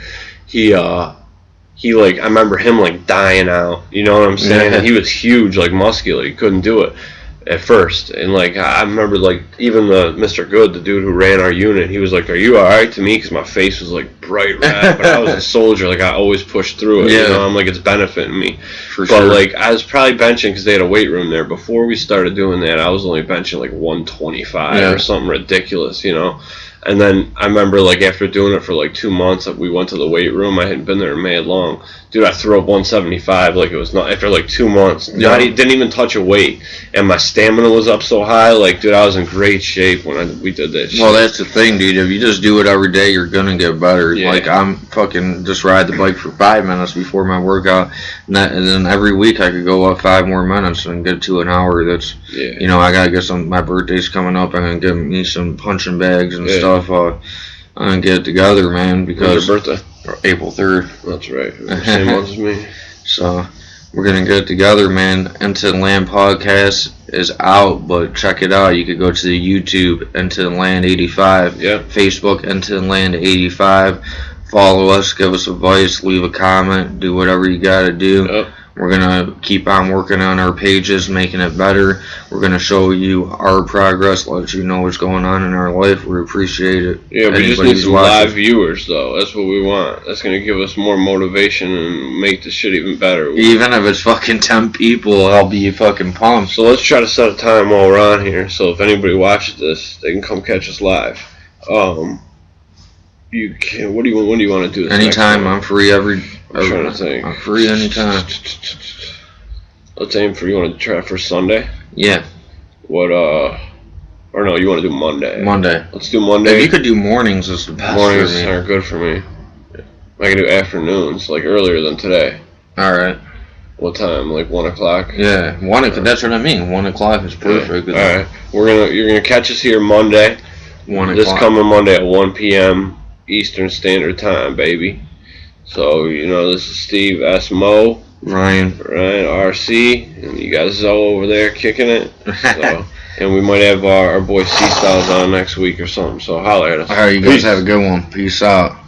He like, I remember him like dying out, you know what I'm saying? Yeah. He was huge, like muscular. He couldn't do it at first. And like, I remember like, even the Mr. Good, the dude who ran our unit, he was like, "Are you alright?" to me, because my face was like bright red, but I was a soldier, like I always pushed through it, you know, I'm like, it's benefiting me. But sure. Like, I was probably benching, because they had a weight room there. Before we started doing that, I was only benching like 125 or something ridiculous, you know? And then I remember, like, after doing it for like 2 months, we went to the weight room. I hadn't been there mad long. Dude, I threw up 175 like it was not, after like 2 months. Didn't even touch a weight. And my stamina was up so high. Like, dude, I was in great shape when we did that shit. Well, that's the thing, dude. If you just do it every day, you're going to get better. Yeah. Like, I'm fucking just ride the bike for 5 minutes before my workout. And then every week I could go up 5 more minutes and get to an hour. That's, you know, I got to get some, my birthday's coming up. I'm going to get me some punching bags and stuff. I'm going to get it together, man, because... When's your birthday? April 3rd. That's right. Same month as me. So, we're going to get it together, man. IntoTheLand Podcast is out, but check it out. You could go to the YouTube, IntoTheLand 85. Yep. Facebook, IntoTheLand 85. Follow us, give us advice, leave a comment, do whatever you got to do. Yep. We're going to keep on working on our pages, making it better. We're going to show you our progress, let you know what's going on in our life. We appreciate it. Yeah, we just need some live viewers, though. That's what we want. That's going to give us more motivation and make the shit even better. Even if it's fucking 10 people, I'll be fucking pumped. So let's try to set a time while we're on here. So if anybody watches this, they can come catch us live. You can. When do you want to do this? Anytime. I'm free I'm trying to think. I'm free anytime. Let's aim for, you want to try for Sunday? Yeah. What, or no, you want to do Monday? Monday. Let's do Monday. If you could do mornings, is the best. Mornings are good for me. I can do afternoons, like earlier than today. Alright. What time? Like 1 o'clock? Yeah, 1 o'clock. That's what I mean. 1 o'clock is perfect. Yeah. Alright. You're gonna catch us here Monday. 1 o'clock. This coming Monday at 1 p.m. Eastern Standard Time, baby. So, you know, this is Steve S. Mo. Ryan RC. And you guys all over there kicking it. So, And we might have our boy C Styles on next week or something. So holler at us. All right, you guys have a good one. Peace out.